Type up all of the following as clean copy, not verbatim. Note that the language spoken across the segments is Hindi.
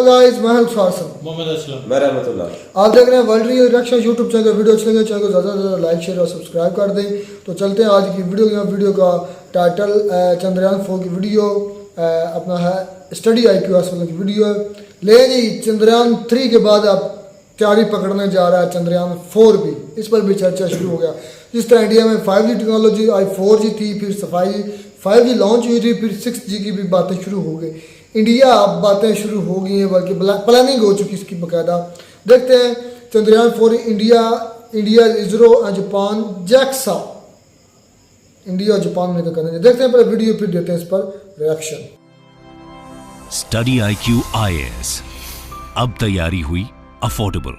गाइस मैं हूं मोहम्मद असलम। मैं रहमतुल्लाह। आप देख रहे हैं world reaction YouTube channel. Video अच्छी लगे चैनल को ज़्यादा से ज़्यादा लाइक शेयर और सब्सक्राइब कर दें। तो चलते हैं आज की वीडियो का टाइटल चंद्रयान 4 की वीडियो अपना है स्टडी IQ हासिल की वीडियो ले जी। चंद्रयान 3 के बाद अब तैयारी पकड़ने जा रहा है चंद्रयान 4 भी, इस पर भी चर्चा शुरू हो गया। जिस तरह इंडिया में 5G टेक्नोलॉजी आई 4G थी, फिर 5G लॉन्च हुई थी, फिर 6G की भी बातें शुरू हो गई। इंडिया अब बातें शुरू हो गई हैं, बल्कि प्लानिंग हो चुकी इसकी बकायदा। देखते हैं चंद्रयान 4 इंडिया इसरो और जापान जैक्सा इंडिया और जापान में करेंगे। देखते हैं पहले वीडियो, फिर देते हैं इस पर रिएक्शन। स्टडी IQ IAS अब तैयारी हुई अफोर्डेबल।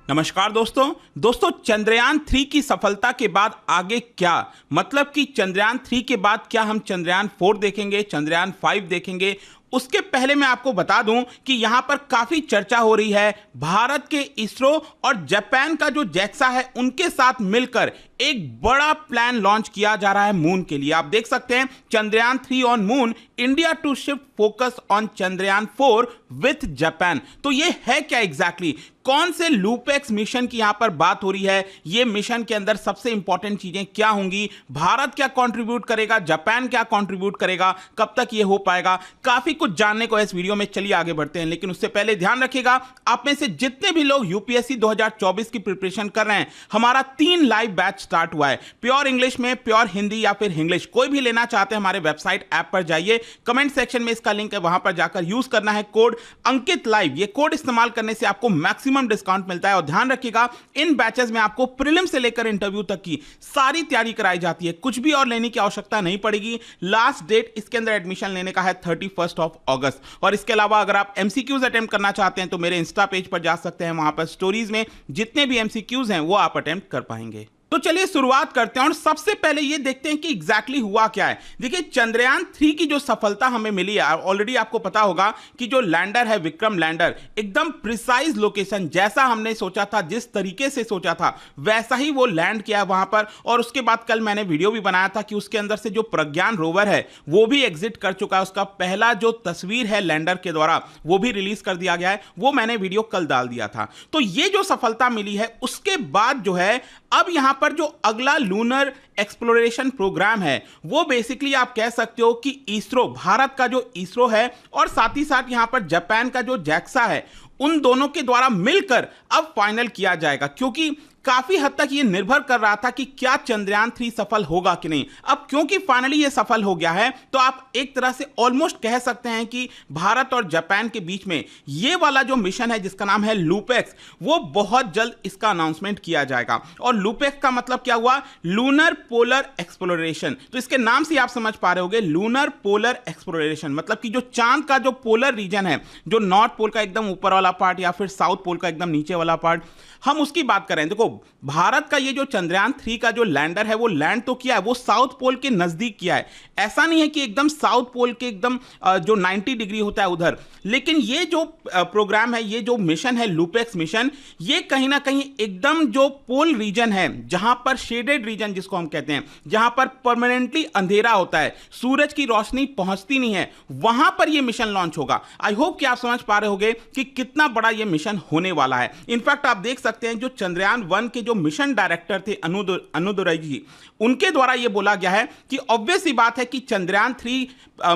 नमस्कार दोस्तों चंद्रयान 3 की सफलता के बाद आगे क्या, मतलब कि चंद्रयान 3 के बाद क्या हम चंद्रयान 4 देखेंगे, चंद्रयान 5 देखेंगे? उसके पहले मैं आपको बता दूं कि यहां पर काफी चर्चा हो रही है भारत के इसरो और जापान का जो जैक्सा है उनके साथ मिलकर एक बड़ा प्लान लॉन्च किया जा रहा है मून के लिए। आप देख सकते हैं Chandrayaan 3 on moon, India to shift focus on Chandrayaan 4 with Japan. तो ये है क्या एग्जैक्टली कौन से लूपेक्स मिशन की यहां पर बात हो रही है? ये मिशन के अंदर सबसे इंपॉर्टेंट चीजें क्या होंगी? भारत क्या कंट्रीब्यूट करेगा, जापान क्या कंट्रीब्यूट करेगा, कब तक ये हो पाएगा? काफी कुछ जानने को इस वीडियो में। चलिए आगे बढ़ते हैं, लेकिन उससे पहले ध्यान रखिएगा आप में से जितने भी लोग यूपीएससी 2024 की प्रिपरेशन कर रहे हैं, हमारा 3 लाइव बैच स्टार्ट हुआ है। प्योर इंग्लिश में, प्योर हिंदी या फिर इंग्लिश, कोई भी लेना चाहते हैं हमारे वेबसाइट ऐप पर जाइए, कमेंट सेक्शन में इसका लिंक है, वहां पर जाकर यूज करना है कोड अंकित लाइव। ये कोड इस्तेमाल करने से आपको मैक्सिमम डिस्काउंट मिलता है। और ध्यान रखिएगा इन बैचेस में आपको प्रीलिम से लेकर इंटरव्यू तक की सारी तैयारी कराई जाती है, कुछ भी और लेने की आवश्यकता नहीं पड़ेगी। लास्ट डेट इसके अंदर एडमिशन लेने का है 31 अगस्त। और इसके अलावा अगर आप MCQs अटेम्प्ट करना चाहते हैं तो मेरे इंस्टा पेज पर जा सकते हैं, वहां पर स्टोरीज में जितने भी MCQs हैं वो आप अटेम्प्ट कर पाएंगे। तो चलिए शुरुआत करते हैं और सबसे पहले ये देखते हैं कि एग्जैक्टली हुआ क्या है। देखिए चंद्रयान 3 की जो सफलता हमें मिली है, ऑलरेडी आपको पता होगा कि जो लैंडर है विक्रम लैंडर, एकदम प्रिसाइज लोकेशन जैसा हमने सोचा था, जिस तरीके से सोचा था वैसा ही वो लैंड किया वहां पर। और उसके बाद कल मैंने वीडियो भी बनाया था कि उसके अंदर से जो प्रज्ञान रोवर है वो भी एग्जिट कर चुका है। उसका पहला जो तस्वीर है लैंडर के द्वारा वो भी रिलीज कर दिया गया है, वो मैंने वीडियो कल डाल दिया था। तो ये जो सफलता मिली है उसके बाद जो है अब यहां पर जो अगला लूनर एक्सप्लोरेशन प्रोग्राम है वो बेसिकली आप कह सकते हो कि इसरो, भारत का जो इसरो है और साथ ही साथ यहां पर जापान का जो जैक्सा है, उन दोनों के द्वारा मिलकर अब फाइनल किया जाएगा। क्योंकि काफी हद तक ये निर्भर कर रहा था कि क्या चंद्रयान 3 सफल होगा कि नहीं। अब क्योंकि फाइनली ये सफल हो गया है तो आप एक तरह से ऑलमोस्ट कह सकते हैं कि भारत और जापान के बीच में ये वाला जो मिशन है जिसका नाम है लूपेक्स, वो बहुत जल्द इसका अनाउंसमेंट किया जाएगा। और लूपेक्स का मतलब क्या हुआ? Lunar polar exploration. तो इसके नाम से आप समझ पा रहे होंगे, लूनर पोलर एक्सप्लोरेशन मतलब कि जो चांद का जो पोलर रीजन है, जो नॉर्थ पोल का एकदम ऊपर वाला पार्ट या फिर साउथ पोल का एकदम नीचे वाला पार्ट, हम उसकी बात करें। देखो भारत का ये जो चंद्रयान 3 का जो लैंडर है वो लैंड तो किया है, वो साउथ पोल के नजदीक किया है। ऐसा नहीं है कि एकदम साउथ पोल के एकदम जो 90 डिग्री होता है उधर, लेकिन ये जो प्रोग्राम है, ये जो मिशन है लूपेक्स मिशन, ये कहीं ना कहीं एकदम जो पोल रीजन है, जहां पर शेडेड रीजन जिसको हम कहते हैं, जहां पर परमानेंटली अंधेरा होता है, सूरज की रोशनी पहुंचती नहीं है, वहां पर ये मिशन लॉन्च होगा। आई होप कि आप समझ पा रहे होंगे कि कितना बड़ा ये मिशन होने वाला है। इनफैक्ट आप देख सकते हैं जो चंद्रयान 1 के जो मिशन डायरेक्टर थे अनुदुरई जी, उनके द्वारा यह बोला गया है कि ऑब्वियस सी बात है कि चंद्रयान 3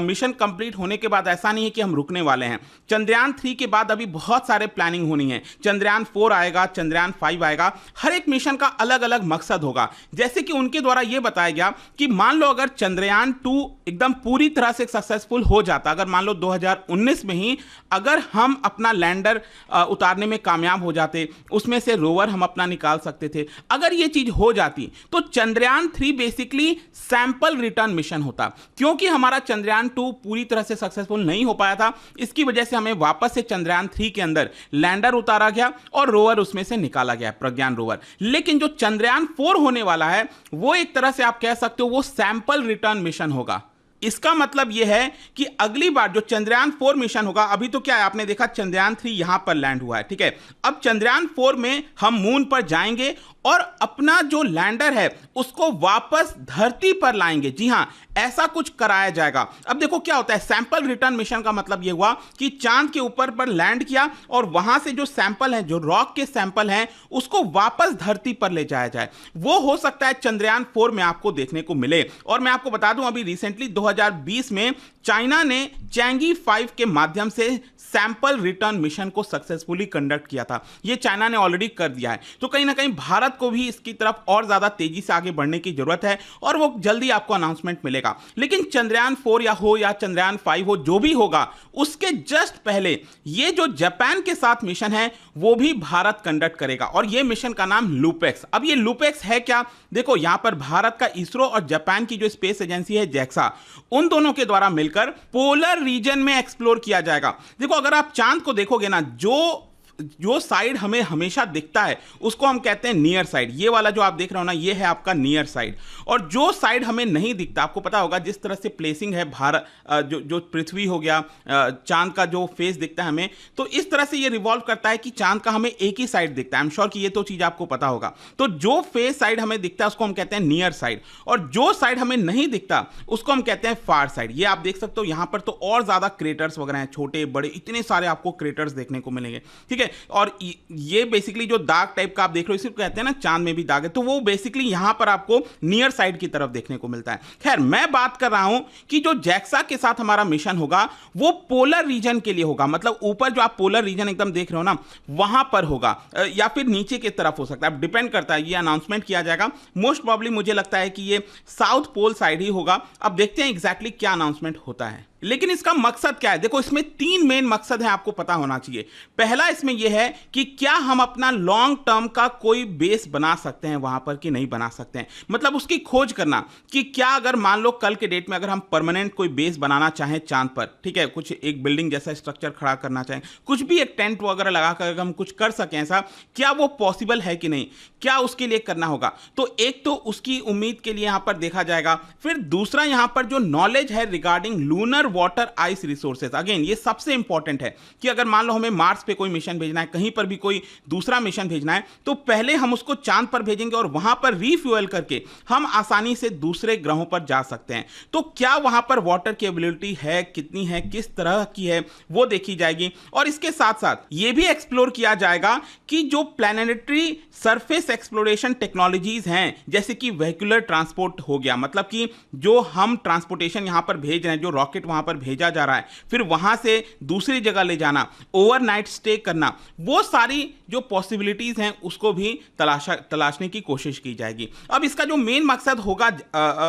मिशन कंप्लीट होने के बाद ऐसा नहीं है कि हम रुकने वाले हैं। चंद्रयान 3 के बाद अभी बहुत सारे प्लानिंग होनी है। चंद्रयान 4 आएगा, चंद्रयान 5 आएगा, हर एक मिशन का अलग अलग मकसद होगा। जैसे कि उनके द्वारा यह बताया गया कि मान लो अगर चंद्रयान 2 एकदम पूरी तरह से सक्सेसफुल हो जाता, अगर मान लो 2019 में ही अगर हम अपना लैंडर उतारने में कामयाब हो जाते, उसमें से रोवर हम अपना निकाल सकते थे, अगर यह चीज हो जाती तो Chandrayaan 3 basically sample return mission होता। क्योंकि हमारा चंद्रयान 2 पूरी तरह से सक्सेसफुल नहीं हो पाया था, इसकी वजह से हमें वापस से चंद्रयान 3 के अंदर लैंडर उतारा गया और रोवर उसमें से निकाला गया, प्रज्ञान रोवर। लेकिन जो चंद्रयान 4 होने वाला है वो एक तरह से आप कह सकते हो वो सैंपल रिटर्न मिशन होगा। इसका मतलब यह है कि अगली बार जो चंद्रयान 4 मिशन होगा, अभी तो क्या है आपने देखा चंद्रयान 3 यहां पर लैंड हुआ है, ठीक है। अब चंद्रयान 4 में हम मून पर जाएंगे और अपना जो लैंडर है उसको वापस धरती पर लाएंगे। जी हां, ऐसा कुछ कराया जाएगा। अब देखो क्या होता है, सैंपल रिटर्न मिशन का मतलब यह हुआ कि चांद के ऊपर पर लैंड किया और वहां से जो सैंपल है, जो रॉक के सैंपल हैं, उसको वापस धरती पर ले जाया जाए। वो हो सकता है चंद्रयान 4 में आपको देखने को मिले। और मैं आपको बता दूं, अभी रिसेंटली 2020 में चाइना ने चैंगी 5 के माध्यम से सैंपल रिटर्न मिशन को सक्सेसफुली कंडक्ट किया था। यह चाइना ने ऑलरेडी कर दिया है। तो कहीं ना कहीं भारत को भी इसकी तरफ और ज्यादा तेजी से आगे बढ़ने की जरूरत है और वो जल्दी आपको अनाउंसमेंट मिलेगा। लेकिन चंद्रयान 4 या चंद्रयान 5 हो, जो भी होगा, उसके जस्ट पहले ये जो जापान के साथ मिशन है वो भी भारत कंडक्ट करेगा और ये मिशन का नाम लूपेक्स। अब ये लूपेक्स है क्या? देखो यहां पर भारत का इसरो और जापान की जो स्पेस एजेंसी है जैक्सा, उन दोनों के द्वारा मिलकर पोलर रीजन में एक्सप्लोर किया जाएगा। देखो अगर आप चांद को देखोगे ना, जो साइड हमें हमेशा दिखता है उसको हम कहते हैं नियर साइड। ये वाला जो आप देख रहे हो ना, ये है आपका नियर साइड। और जो साइड हमें नहीं दिखता, आपको पता होगा जिस तरह से प्लेसिंग है भारत, जो पृथ्वी हो गया, चांद का जो फेस दिखता है हमें, तो इस तरह से ये रिवॉल्व करता है कि चांद का हमें एक ही साइड दिखता है। आई एम श्योर कि ये तो चीज आपको पता होगा। तो जो फेस साइड हमें दिखता है उसको हम कहते हैं नियर साइड, और जो साइड हमें नहीं दिखता उसको हम कहते हैं फार साइड। ये आप देख सकते हो यहां पर तो और ज्यादा क्रेटर्स वगैरह हैं, छोटे बड़े इतने सारे आपको क्रेटर्स देखने को मिलेंगे, ठीक है। और ये बेसिकली जो दाग टाइप का आप देख रहे हो, इसे कहते हैं ना चांद में भी दाग है, तो वो बेसिकली यहां पर आपको नियर साइड की तरफ देखने को मिलता है। खैर, मैं बात कर रहा हूं कि जो जैक्सा के साथ हमारा मिशन होगा वो पोलर रीजन के लिए होगा। मतलब ऊपर जो आप पोलर रीजन एकदम देख रहे हो ना, वहां पर होगा या फिर नीचे की तरफ हो सकता है, डिपेंड करता है। ये अनाउंसमेंट किया जाएगा, मोस्ट प्रॉब्ली मुझे लगता है कि ये साउथ पोल साइड ही होगा। अब देखते हैं एग्जैक्टली क्या अनाउंसमेंट होता है। लेकिन इसका मकसद क्या है? देखो इसमें 3 मेन मकसद है, आपको पता होना चाहिए। पहला इसमें यह है कि क्या हम अपना लॉन्ग टर्म का कोई बेस बना सकते हैं वहां पर कि नहीं बना सकते हैं, मतलब उसकी खोज करना कि क्या अगर मान लो कल के डेट में अगर हम परमानेंट कोई बेस बनाना चाहें चांद पर, ठीक है, कुछ एक बिल्डिंग जैसा स्ट्रक्चर खड़ा करना चाहें, कुछ भी एक टेंट वगैरह लगाकर हम कुछ कर सकें, ऐसा क्या वो पॉसिबल है कि नहीं, क्या उसके लिए करना होगा? तो एक तो उसकी उम्मीद के लिए यहां पर देखा जाएगा। फिर दूसरा यहां पर जो नॉलेज है regarding lunar water ice resources, again ये सबसे इंपॉर्टेंट है कि अगर मान लो हमें मार्स पे कोई मिशन भेजना है, कहीं पर भी कोई दूसरा मिशन भेजना है, तो पहले हम उसको चांद पर भेजेंगे और वहां पर रीफ्यूएल करके हम आसानी से दूसरे ग्रहों पर जा सकते हैं। तो क्या वहां पर वाटर की एबिलिटी है, कितनी है, किस तरह की है, वो देखी जाएगी। और इसके साथ साथ यह भी एक्सप्लोर किया जाएगा कि जो प्लैनेटरी सरफेस एक्सप्लोरेशन टेक्नोलॉजीज हैं, जैसे कि वेहिकुलर ट्रांसपोर्ट हो गया, मतलब कि जो हम ट्रांसपोर्टेशन यहां पर भेज रहे हैं, जो रॉकेट वहां पर भेजा जा रहा है, फिर वहां से दूसरी जगह ले जाना, ओवरनाइट स्टे करना, वो सारी जो पॉसिबिलिटीज हैं उसको भी तलाशने की कोशिश की जाएगी। अब इसका जो मेन मकसद होगा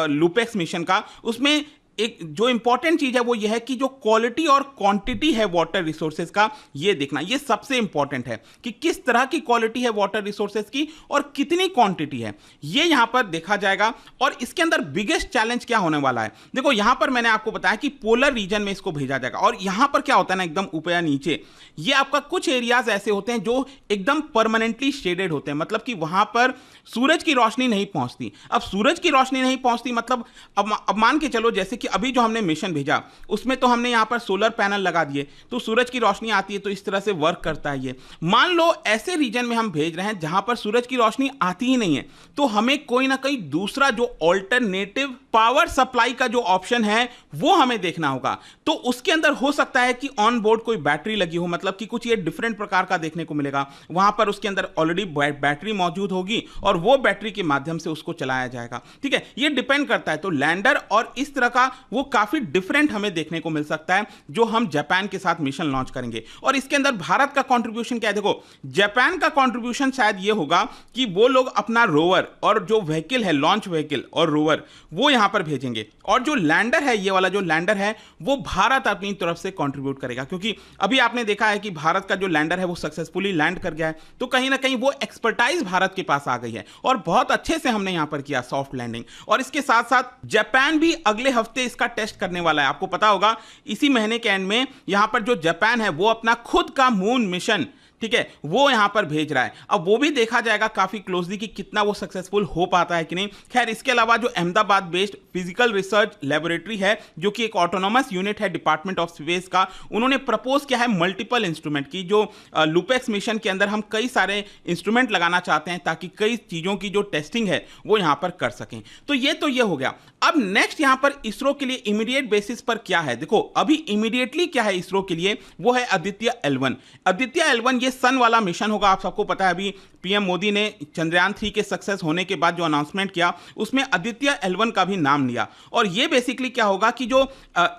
लूपेक्स मिशन का, उसमें एक जो इंपॉर्टेंट चीज है वो यह है कि जो क्वालिटी और क्वांटिटी है वाटर रिसोर्सेज का, ये देखना, ये सबसे इंपॉर्टेंट है कि किस तरह की क्वालिटी है वाटर रिसोर्सेज की और कितनी क्वांटिटी है, ये यहां पर देखा जाएगा। और इसके अंदर बिगेस्ट चैलेंज क्या होने वाला है? देखो यहां पर मैंने आपको बताया कि पोलर रीजन में इसको भेजा जाएगा, और यहां पर क्या होता है ना, एकदम ऊपर या नीचे, ये आपका कुछ एरियाज ऐसे होते हैं जो एकदम परमानेंटली शेडेड होते हैं, मतलब कि वहां पर सूरज की रोशनी नहीं पहुंचती। अब सूरज की रोशनी नहीं पहुंचती मतलब अब मान के चलो जैसे कि अभी जो हमने मिशन भेजा उसमें तो हमने यहां पर सोलर पैनल लगा दिए, तो सूरज की रोशनी आती है, तो इस तरह से वर्क करता है ये। मान लो ऐसे रीजन में हम भेज रहे हैं जहां पर सूरज की रोशनी आती ही नहीं है, तो हमें कोई ना कोई दूसरा जो ऑल्टरनेटिव पावर सप्लाई का जो ऑप्शन है वो हमें देखना होगा। तो उसके अंदर हो सकता है कि ऑन बोर्ड कोई बैटरी लगी हो, मतलब कि कुछ ये डिफरेंट प्रकार का देखने को मिलेगा। वहां पर उसके अंदर ऑलरेडी बैटरी मौजूद होगी और वो बैटरी के माध्यम से उसको चलाया जाएगा, ठीक है। ये डिपेंड करता है। तो लैंडर और इस तरह का वो काफी डिफरेंट हमें देखने को मिल सकता है जो हम जापान के साथ मिशन लॉन्च करेंगे। और इसके अंदर भारत का कंट्रीब्यूशन क्या है? देखो जापान का कंट्रीब्यूशन शायद ये होगा कि वो लोग अपना रोवर और जो व्हीकल है, लॉन्च व्हीकल और रोवर, वो यहां पर भेजेंगे, और जो लैंडर है, ये वाला जो लैंडर है, वो भारत अपनी तरफ से कंट्रीब्यूट करेगा। क्योंकि अभी आपने देखा है कि भारत का जो लैंडर है वो सक्सेसफुली लैंड कर गया है, तो कहीं ना कहीं वो एक्सपर्टाइज भारत के पास आ गई है और बहुत अच्छे से हमने यहां पर किया सॉफ्ट लैंडिंग। और इसके साथ साथ जापान भी अगले हफ्ते इसका टेस्ट करने वाला है। आपको पता होगा इसी महीने के एंड में यहां पर जो जापान है वो अपना खुद का मून मिशन ठीक है, वो यहां पर भेज रहा है। अब वो भी देखा जाएगा काफी क्लोजली कि कितना वो सक्सेसफुल हो पाता है कि नहीं। खैर, इसके अलावा जो Ahmedabad based physical research laboratory है, जो कि एक ऑटोनोमस यूनिट है डिपार्टमेंट ऑफ स्पेस का, उन्होंने प्रपोज किया है मल्टीपल इंस्ट्रूमेंट की। जो लुपेक्स मिशन के अंदर हम कई सारे इंस्ट्रूमेंट लगाना चाहते हैं ताकि कई चीजों की जो टेस्टिंग है वो यहां पर कर सकें। तो ये हो गया। अब नेक्स्ट यहां पर इसरो के लिए इमीडिएट बेसिस पर क्या है, देखो अभी इमीडिएटली क्या है इसरो के लिए, वो है आदित्य L1। आदित्य L1 ये सन वाला मिशन होगा। आप सबको पता है अभी पीएम मोदी ने चंद्रयान 3 के सक्सेस होने के बाद जो अनाउंसमेंट किया उसमें आदित्य L1 का भी नाम लिया। और ये बेसिकली क्या होगा कि जो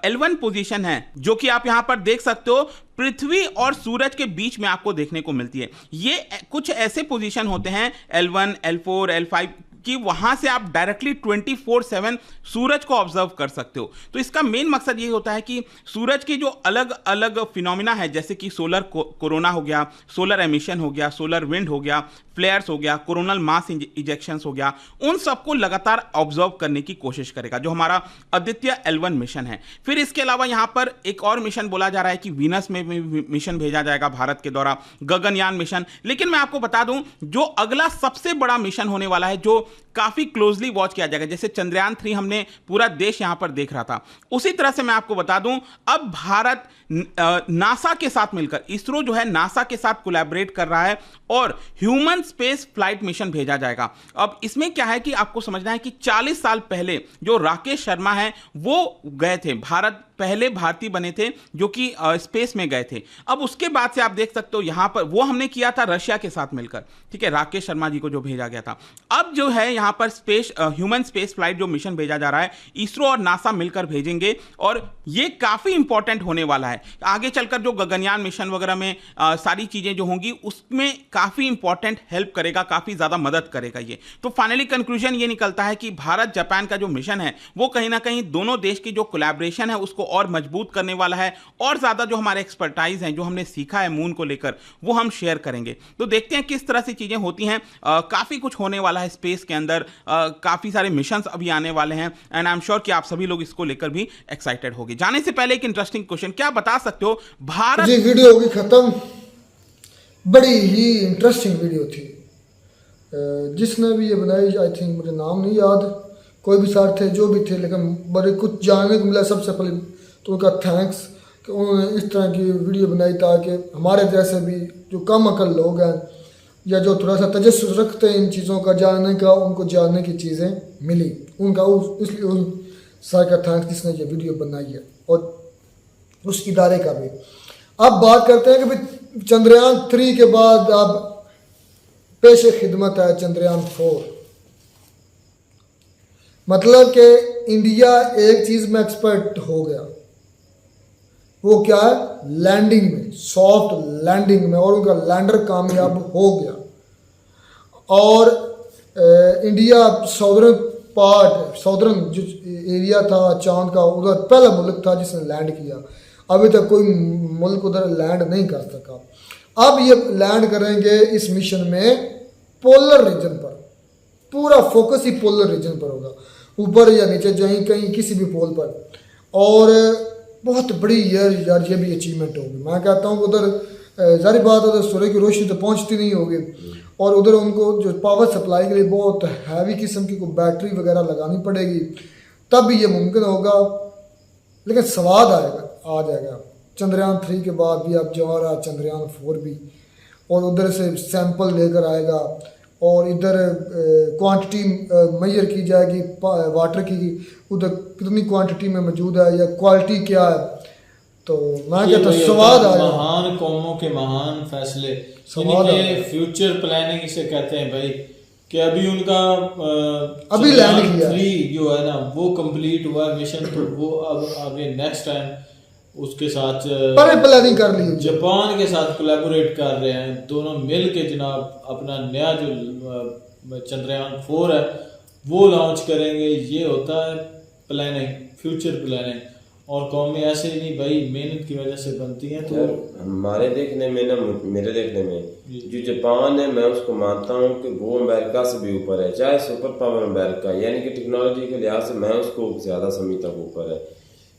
L1 पोजीशन है, जो कि आप यहां पर देख सकते हो, पृथ्वी और सूरज के बीच में आपको देखने को मिलती है। ये कुछ ऐसे पोजीशन होते हैं L1, L4, L5 कि वहां से आप डायरेक्टली 24/7 सूरज को ऑब्जर्व कर सकते हो। तो इसका मेन मकसद ये होता है कि सूरज की जो अलग अलग फिनोमिना है, जैसे कि सोलर कोरोना हो गया, सोलर एमिशन हो गया, सोलर विंड हो गया, फ्लेयर्स हो गया, कोरोनल मास इजेक्शंस हो गया, उन सबको लगातार ऑब्जर्व करने की कोशिश करेगा, जो हमारा आदित्य L1 मिशन है। फिर इसके अलावा यहां पर एक और मिशन बोला जा रहा है कि वीनस में मिशन भेजा जाएगा भारत के द्वारा, गगनयान मिशन। लेकिन मैं आपको बता दूं, जो अगला सबसे बड़ा मिशन होने वाला है, जो काफी क्लोजली वॉच किया जाएगा, जैसे चंद्रयान 3 हमने पूरा देश यहां पर देख रहा था, उसी तरह से मैं आपको बता दूं, अब भारत नासा के साथ मिलकर, इसरो जो है नासा के साथ कोलैबोरेट कर रहा है और ह्यूमन स्पेस फ्लाइट मिशन भेजा जाएगा। अब इसमें क्या है कि आपको समझना है कि 40 साल पहले जो राकेश शर्मा है वो गए थे, भारत पहले भारतीय बने थे जो कि स्पेस में गए थे। अब उसके बाद से आप देख सकते हो यहां पर वो हमने किया था रशिया के साथ मिलकर, ठीक है, राकेश शर्मा जी को जो भेजा गया था। अब जो है यहां पर स्पेस ह्यूमन स्पेस फ्लाइट जो मिशन भेजा जा रहा है, इसरो और नासा मिलकर भेजेंगे और ये काफी इंपॉर्टेंट होने वाला है। आगे चलकर जो गगनयान मिशन वगैरह में सारी चीजें जो होंगी उसमें काफी इंपॉर्टेंट हेल्प करेगा, काफी ज्यादा मदद करेगा ये। तो फाइनली कंक्लूजन ये निकलता है कि भारत जापान का जो मिशन है वो कहीं ना कहीं दोनों देश की जो कोलैबोरेशन है उसको और मजबूत करने वाला है, और ज्यादा जो हमारे एक्सपर्टाइज हैं, जो हमने सीखा है मून को लेकर, वो हम शेयर करेंगे। तो देखते हैं किस तरह से चीजें होती हैं। काफी कुछ होने वाला है स्पेस के अंदर, काफी सारे मिशंस अभी आने वाले हैं एंड आई एम श्योर कि आप सभी लोग इसको लेकर भी एक्साइटेड होंगे। जाने से पहले एक इंटरेस्टिंग क्वेश्चन, क्या बता सकते हो भारत जी वीडियो होगी खत्म, बड़ी ही इंटरेस्टिंग वीडियो थी। जिसने भी ये बनाई, आई थिंक मुझे नाम नहीं याद, कोई भी सर थे जो भी थे, लेकिन बड़े कुछ जानने को मिला। सबसे पहले तो उनका थैंक्स कि उन्होंने इस तरह की वीडियो बनाई ताकि हमारे जैसे भी जो कम अकल लोग हैं या जो थोड़ा सा तजस्सुस रखते हैं इन चीज़ों का जानने का, उनको जानने की चीज़ें मिली। उनका इसलिए उन सर का थैंक्स जिसने ये वीडियो बनाई है, और उस इदारे का भी। अब बात करते हैं कि भाई चंद्रयान 3 के बाद अब पेश खिदमत है चंद्रयान 4। मतलब कि इंडिया एक चीज़ में एक्सपर्ट हो गया, वो क्या है, लैंडिंग में, सॉफ्ट लैंडिंग में, और उनका लैंडर कामयाब हो गया। और इंडिया साउदर्न जो एरिया था चांद का, उधर पहला मुल्क था जिसने लैंड किया। अभी तक कोई मुल्क उधर लैंड नहीं कर सका। अब ये लैंड करेंगे इस मिशन में पोलर रीजन पर, पूरा फोकस ही पोलर रीजन पर होगा, ऊपर या नीचे कहीं किसी भी पोल पर। और बहुत बड़ी यार ये भी अचीवमेंट होगी। मैं कहता हूँ उधर जारी बात उधर सूर्य की रोशनी तो पहुँचती नहीं होगी, और उधर उनको जो पावर सप्लाई के लिए बहुत हैवी किस्म की कोई बैटरी वगैरह लगानी पड़ेगी, तब भी ये मुमकिन होगा। लेकिन स्वाद आ जाएगा। चंद्रयान 3 के बाद भी अब जो आ रहा चंद्रयान 4 भी, और उधर से सैंपल लेकर आएगा, और इधर क्वांटिटी मेजर की जाएगी वाटर की, उधर कितनी क्वांटिटी में मौजूद है या क्वालिटी क्या है। तो मैं कहता हूँ स्वाद आएगा। महान कौमों के महान फैसले, फ्यूचर प्लानिंग इसे कहते हैं भाई, कि अभी उनका अभी लैंड किया 3 जो है ना वो कंप्लीट हुआ मिशन, तो वो अब आगे नेक्स्ट टाइम उसके साथ प्लानिंग कर ली, जापान के साथ कोलैबोरेट कर रहे हैं। दोनों मिल के जनाब अपना नया जो चंद्रयान 4 है वो लॉन्च करेंगे। ये होता है प्लानिंग, फ्यूचर प्लानिंग। और कौमें ऐसे ही नहीं भाई, मेहनत की वजह से बनती हैं। तो हमारे देखने में ना, मेरे देखने में जो जापान है, मैं उसको मानता हूँ कि वो अमेरिका से भी ऊपर है, चाहे सुपर पावर अमेरिका, यानी कि टेक्नोलॉजी के लिहाज से मैं उसको ज़्यादा समझता हूँ ऊपर है।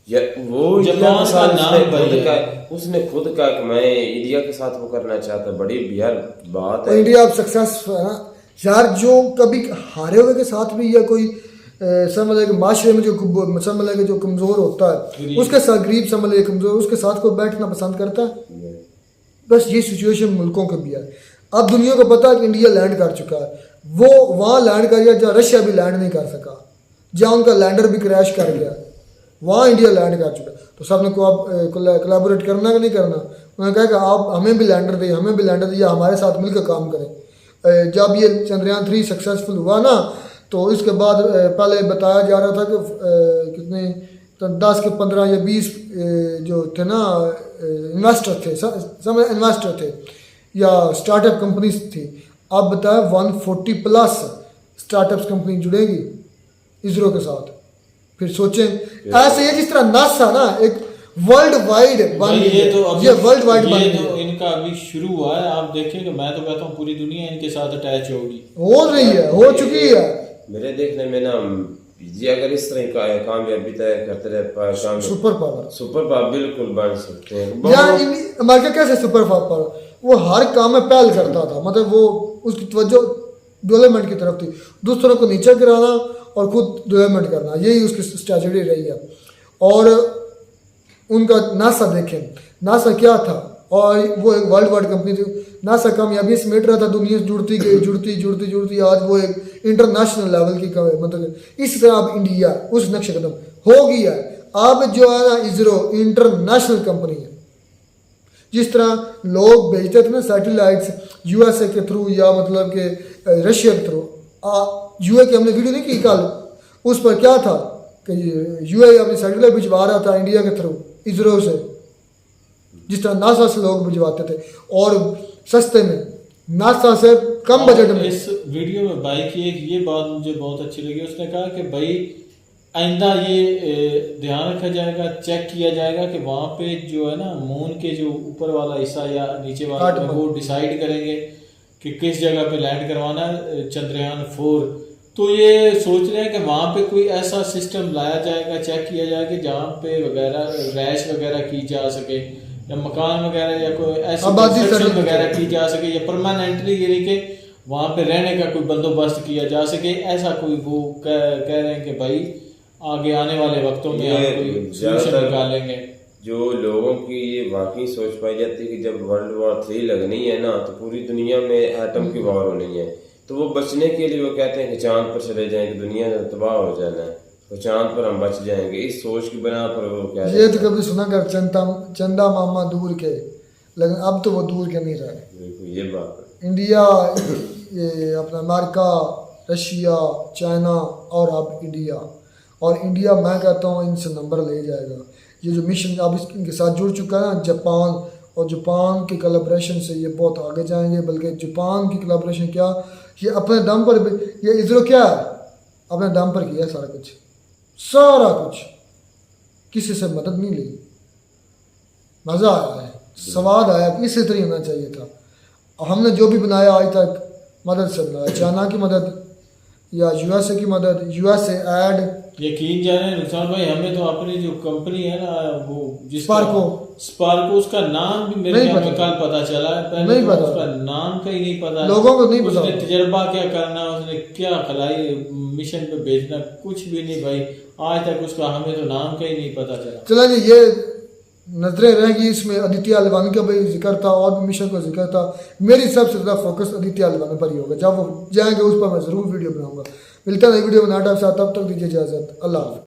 या वो इंडिया जापान के का साथ नाम उसने खुद कहा कि मैं इंडिया के साथ वो करना चाहता। बड़ी यार बात तो है। इंडिया अब सक्सेस है ना यार। जो कभी हारे हुए के साथ भी या कोई समझ लें कि माशरे में जो समझ लें कि जो कमज़ोर होता है उसके साथ गरीब समझ लें कमज़ोर उसके साथ कोई बैठना पसंद करता है। बस ये सिचुएशन मुल्कों के भी है। अब दुनिया को पता है कि इंडिया लैंड कर चुका है, वो वहाँ लैंड कर गया जहाँ रशिया भी लैंड नहीं कर सका, जहाँ उनका लैंडर भी क्रैश कर गया, वहाँ इंडिया लैंड कर चुका है। तो सबने को आप कोलैबोरेट करना कि नहीं करना। उन्होंने कहा कि आप हमें भी लैंडर दें, हमें भी लैंडर दें या हमारे साथ मिलकर काम करें। जब ये चंद्रयान 3 सक्सेसफुल हुआ ना तो इसके बाद पहले बताया जा रहा था कि कितने तो 10 के 15 या 20 जो थे ना इन्वेस्टर थे, समझ इन्वेस्टर थे या स्टार्टअप कंपनीज थी। अब बताया 140 प्लस स्टार्टअप्स कंपनी जुड़ेगी इसरो के साथ। फिर सोचें ऐसे ही जिस तरह नासा ना एक वर्ल्ड वाइड बन भाई गई है, ये वर्ल्ड वाइड बन ये गई तो है। इनका अभी शुरू हुआ है। आप देखेंगे, मैं तो कहता हूँ पूरी दुनिया इनके साथ अटैच होगी। हो रही है, हो चुकी है। मेरे देखने में ना ये अगर इस तरह का कामयाबी तय करते रहे सुपर पावर बिल्कुल बन सकते हैं। यार अमेरिका कैसे सुपर पावर, वो हर काम में पहल करता था, मतलब वो उसकी तवज्जो डेवलपमेंट की तरफ थी, दूसरों को नीचे गिराना और खुद डेवलपमेंट करना, यही उसकी स्ट्रैटेजी रही है। और उनका नासा देखें, नासा क्या था और वो एक वर्ल्ड वाइड कंपनी थी। नासा कामयाबी समेट रहा था, दुनिया जुड़ती गई, जुड़ती आज वो एक इंटरनेशनल लेवल की मतलब इस तरह अब इंडिया उस नक्शे कदम हो गया है। अब जो है ना इसरो इंटरनेशनल कंपनी है। जिस तरह लोग भेजते थे ना सैटेलाइट्स यूएसए के थ्रू या मतलब के रशिया के थ्रू, यूए की हमने वीडियो नहीं की कल, उस पर क्या था कि यूए अपनी सैटेलाइट भिजवा रहा था इंडिया के थ्रू इसरो से, जिस तरह नासा से लोग भिजवाते थे और सस्ते में, नासा से कम बजट में। इस वीडियो में भाई की एक ये बात मुझे बहुत अच्छी लगी। उसने कहा कि भाई आइंदा ये ध्यान रखा जाएगा, चेक किया जाएगा कि वहाँ पे जो है ना मून के जो ऊपर वाला हिस्सा या नीचे वाला वो डिसाइड करेंगे कि किस जगह पे लैंड करवाना है चंद्रयान 4। तो ये सोच रहे हैं कि वहाँ पे कोई ऐसा सिस्टम लाया जाएगा, चेक किया जाएगा कि जहाँ पे वगैरह रैश वगैरह की जा सके या मकान वगैरह या कोई ऐसी कंस्ट्रक्शन वगैरह की जा सके या परमानेंटली यानी कि वहाँ पे रहने का कोई बंदोबस्त किया जा सके। ऐसा कोई वो कह रहे हैं कि भाई आगे आने वाले वक्तों में हम कोई सॉल्यूशन निकालेंगे। जो लोगों की ये वाकई सोच पाई जाती है कि जब वर्ल्ड वॉर 3 लगनी है ना तो पूरी दुनिया में एटम की वॉर होनी है, तो वो बचने के लिए वो कहते हैं कि चांद पर चले जाएंगे, दुनिया ने तबाह हो जाना है तो चांद पर हम बच जाएंगे। इस सोच की बना पर वो क्या ये तो कभी सुना कर चंदा मामा दूर के, लेकिन अब तो वो दूर के नहीं रहे। ये बात इंडिया, ये अपना अमेरिका, रशिया, चाइना और अब इंडिया। और इंडिया मैं कहता हूँ इनसे नंबर ले जाएगा। ये जो मिशन अब इनके साथ जुड़ चुका है ना जापान, और जापान के कोलैबोरेशन से ये बहुत आगे जाएंगे। बल्कि जापान की कोलैबोरेशन क्या, ये अपने दम पर, ये इसरो क्या है अपने दम पर किया सारा कुछ, किसी से मदद नहीं ली। मज़ा आया है, स्वाद आया, इसी तरह होना चाहिए था। और हमने जो भी बनाया आज तक मदद से बनाया, चाइना की मदद या यूएसए की मदद, यूएसए ऐड। यकीन जाने नुकसान भाई, हमें तो अपनी जो कंपनी है ना वो स्पार्को उसका नाम भी मेरे ख्याल में कल पता चला है। पहले नहीं तो पता, उसका नाम का ही नहीं पता, लोगों को नहीं पता। उसने तजर्बा क्या करना, उसने क्या खलाई मिशन पे भेजना, कुछ भी नहीं भाई। आज तक उसका हमें तो नाम का ही नहीं पता चला। चला जी, ये नजरें रहेगी इसमें। आदित्य अलवानी का भी जिक्र था और भी मिशन का जिक्र था। मेरी सबसे ज़्यादा फोकस आदित्य अलवानी पर ही होगा। जब वो जाएंगे उस पर मैं ज़रूर वीडियो बनाऊंगा। मिलता है वीडियो बनाने के साथ, तब तक दीजिए इजाज़त। अल्लाह।